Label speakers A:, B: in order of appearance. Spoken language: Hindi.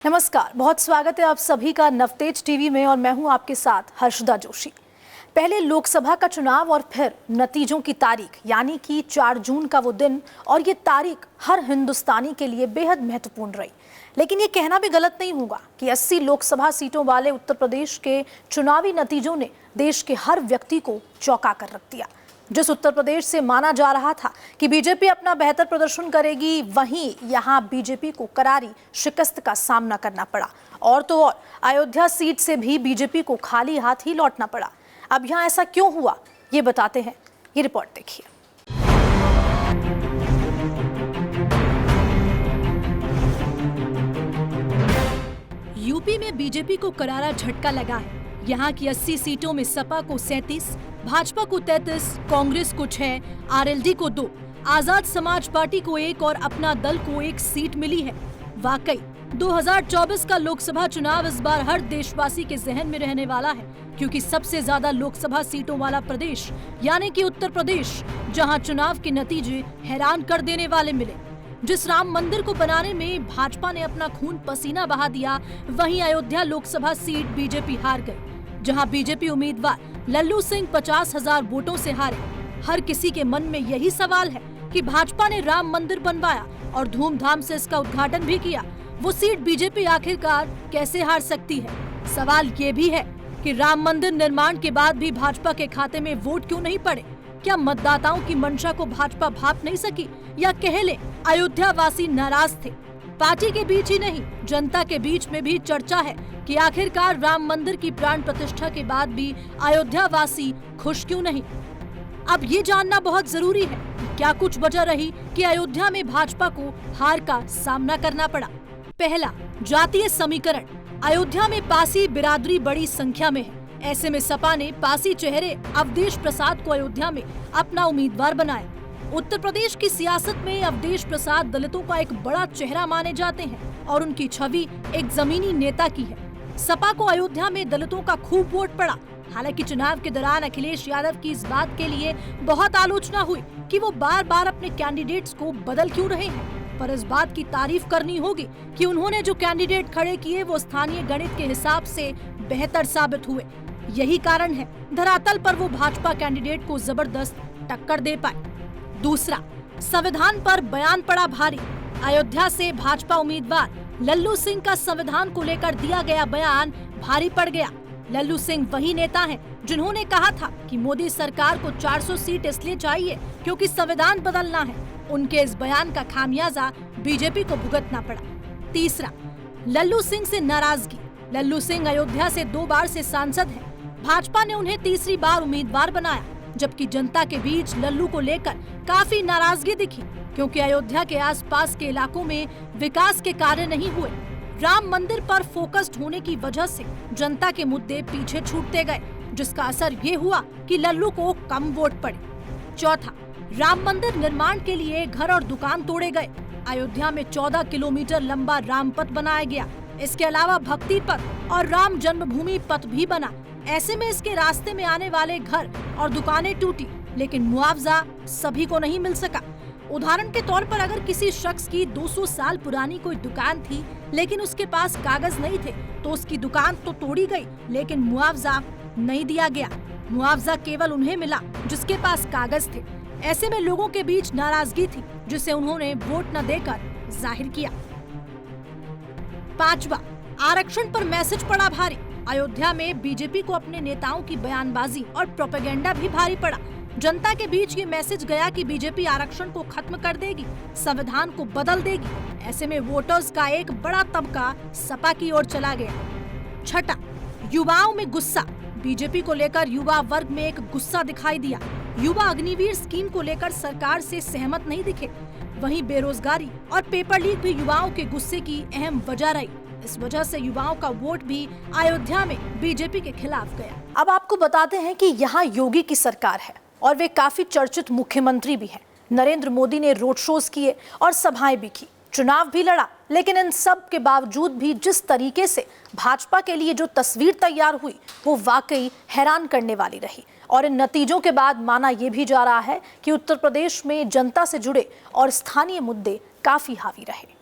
A: नमस्कार, बहुत स्वागत है आप सभी का नवतेज टीवी में और मैं हूं आपके साथ हर्षदा जोशी। पहले लोकसभा का चुनाव और फिर नतीजों की तारीख यानी कि 4 जून का वो दिन, और ये तारीख हर हिंदुस्तानी के लिए बेहद महत्वपूर्ण रही। लेकिन ये कहना भी गलत नहीं होगा कि 80 लोकसभा सीटों वाले उत्तर प्रदेश के चुनावी नतीजों ने देश के हर व्यक्ति को चौंका कर रख दिया। जिस उत्तर प्रदेश से माना जा रहा था कि बीजेपी अपना बेहतर प्रदर्शन करेगी, वहीं यहां बीजेपी को करारी शिकस्त का सामना करना पड़ा। और तो और अयोध्या सीट से भी बीजेपी को खाली हाथ ही लौटना पड़ा। अब यहां ऐसा क्यों हुआ, ये बताते हैं, ये रिपोर्ट देखिए। यूपी में बीजेपी को करारा झटका लगा है। यहाँ की 80 सीटों में सपा को 37, भाजपा को 33, कांग्रेस को 6, आरएलडी को 2, आजाद समाज पार्टी को 1 और अपना दल को 1 सीट मिली है। वाकई 2024 का लोकसभा चुनाव इस बार हर देशवासी के जहन में रहने वाला है, क्योंकि सबसे ज्यादा लोकसभा सीटों वाला प्रदेश यानी कि उत्तर प्रदेश, जहां चुनाव के नतीजे हैरान कर देने वाले मिले। जिस राम मंदिर को बनाने में भाजपा ने अपना खून पसीना बहा दिया, वहीं अयोध्या लोकसभा सीट बीजेपी हार गई, जहां बीजेपी उम्मीदवार लल्लू सिंह 50,000 वोटों से हारे। हर किसी के मन में यही सवाल है कि भाजपा ने राम मंदिर बनवाया और धूमधाम से इसका उद्घाटन भी किया, वो सीट बीजेपी आखिरकार कैसे हार सकती है? सवाल ये भी है कि राम मंदिर निर्माण के बाद भी भाजपा के खाते में वोट क्यों नहीं पड़े? क्या मतदाताओं की मंशा को भाजपा भाप नहीं सकी, या कह ले अयोध्या वासी नाराज थे? पार्टी के बीच ही नहीं, जनता के बीच में भी चर्चा है कि आखिरकार राम मंदिर की प्राण प्रतिष्ठा के बाद भी अयोध्या वासी खुश क्यों नहीं। अब ये जानना बहुत जरूरी है कि क्या कुछ वजह रही कि अयोध्या में भाजपा को हार का सामना करना पड़ा। पहला, जातीय समीकरण। अयोध्या में पासी बिरादरी बड़ी संख्या में है। ऐसे में सपा ने पासी चेहरे अवधेश प्रसाद को अयोध्या में अपना उम्मीदवार बनाया। उत्तर प्रदेश की सियासत में अवधेश प्रसाद दलितों का एक बड़ा चेहरा माने जाते हैं और उनकी छवि एक जमीनी नेता की है। सपा को अयोध्या में दलितों का खूब वोट पड़ा। हालांकि चुनाव के दौरान अखिलेश यादव की इस बात के लिए बहुत आलोचना हुई कि वो बार बार अपने कैंडिडेट्स को बदल क्यों रहे हैं, पर इस बात की तारीफ करनी होगी कि उन्होंने जो कैंडिडेट खड़े किए वो स्थानीय गणित के हिसाब से बेहतर साबित हुए। यही कारण है धरातल पर वो भाजपा कैंडिडेट को जबरदस्त टक्कर दे पाए। दूसरा, संविधान पर बयान पड़ा भारी। अयोध्या से भाजपा उम्मीदवार लल्लू सिंह का संविधान को लेकर दिया गया बयान भारी पड़ गया। लल्लू सिंह वही नेता हैं जिन्होंने कहा था कि मोदी सरकार को 400 सीट इसलिए चाहिए क्योंकि संविधान बदलना है। उनके इस बयान का खामियाजा बीजेपी को भुगतना पड़ा। तीसरा, लल्लू सिंह से नाराजगी। लल्लू सिंह अयोध्या से 2 बार से सांसद हैं। भाजपा ने उन्हें तीसरी बार उम्मीदवार बनाया, जबकि जनता के बीच लल्लू को लेकर काफी नाराजगी दिखी, क्योंकि अयोध्या के आसपास के इलाकों में विकास के कार्य नहीं हुए। राम मंदिर पर फोकस्ड होने की वजह से जनता के मुद्दे पीछे छूटते गए, जिसका असर ये हुआ कि लल्लू को कम वोट पड़े। चौथा, राम मंदिर निर्माण के लिए घर और दुकान तोड़े गए। अयोध्या में 14 किलोमीटर लंबा राम पथ बनाया गया। इसके अलावा भक्ति पथ और राम जन्मभूमि पथ भी बना। ऐसे में इसके रास्ते में आने वाले घर और दुकानें टूटी, लेकिन मुआवजा सभी को नहीं मिल सका। उदाहरण के तौर पर अगर किसी शख्स की 200 साल पुरानी कोई दुकान थी, लेकिन उसके पास कागज नहीं थे, तो उसकी दुकान तो तोड़ी गई, लेकिन मुआवजा नहीं दिया गया। मुआवजा केवल उन्हें मिला जिसके पास कागज थे। ऐसे में लोगों के बीच नाराजगी थी, जिसे उन्होंने वोट न देकर जाहिर किया। पांचवा, आरक्षण पर मैसेज पड़ा भारी। अयोध्या में बीजेपी को अपने नेताओं की बयानबाजी और प्रोपेगेंडा भी भारी पड़ा। जनता के बीच ये मैसेज गया कि बीजेपी आरक्षण को खत्म कर देगी, संविधान को बदल देगी। ऐसे में वोटर्स का एक बड़ा तबका सपा की ओर चला गया। छठा, युवाओं में गुस्सा। बीजेपी को लेकर युवा वर्ग में एक गुस्सा दिखाई दिया। युवा अग्निवीर स्कीम को लेकर सरकार से सहमत नहीं दिखे। वहीं बेरोजगारी और पेपर लीक भी युवाओं के गुस्से की अहम वजह रही। इस वजह से युवाओं का वोट भी अयोध्या में बीजेपी के खिलाफ गया। अब आपको बताते हैं कि यहाँ योगी की सरकार है और वे काफी चर्चित मुख्यमंत्री भी हैं। नरेंद्र मोदी ने रोड शोज किए और सभाएं भी की, चुनाव भी लड़ा, लेकिन इन सब के बावजूद भी जिस तरीके से भाजपा के लिए जो तस्वीर तैयार हुई वो वाकई हैरान करने वाली रही। और इन नतीजों के बाद माना यह भी जा रहा है कि उत्तर प्रदेश में जनता से जुड़े और स्थानीय मुद्दे काफी हावी रहे।